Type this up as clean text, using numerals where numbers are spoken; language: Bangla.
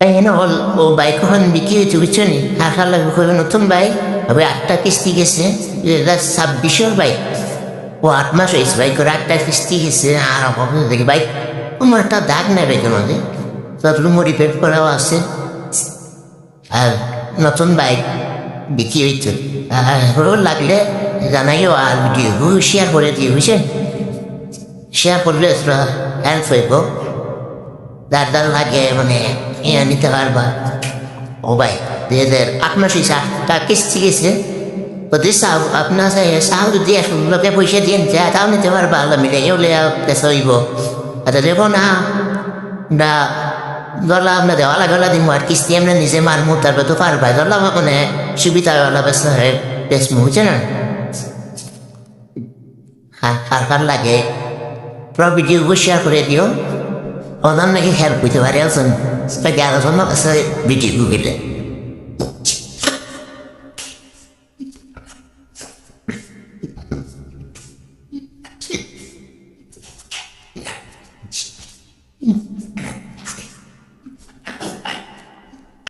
এখানে ও বাইক কখন বিক্রি হয়েছে বুঝছো নি হাঁকা লাগবে খুবই নতুন বাইক হবে 8টা কিস্তি গেছে 2026-এর বাইক ও 8 মাস হয়েছে বাইক করে 8টা কিস্তি গেছে আর দেখি বাইক তোমার একটা দাগ নেবে কেন তারপরে মডিফাইড করাও আছে আর নতুন বাইক বিক্রি হইতো লাগলে জানাইও আর ভিডিও শেয়ার করে দিয়ে বুঝছেন শেয়ার করলে হেল্প হইব যার লাগে মানে নিতে পারবা ও ভাই 2008 মাস হয়েছে 8টা কিস্তি গেছে যদি চাও আপনার চাও যদি লোকে পয়সা দিয়ে নিতে তাও নিতে পারবা আল্লাহ মিলে এলে পেশা হইব আচ্ছা দেখো না ধরলা আপনার দেওয়ালা গলা দিন আর কিস্তি আমরা নিজে মারমু তারপর তো পারবা ধরলাম মানে সুবিধাওয়ালা বেসা হয় বেশ বুঝছে না কার লাগে পুরো ভিডিও শেয়ার করে দিও ওনার নাকি হেল্প করতে পারে আছেন গেল ভিডিও গেলে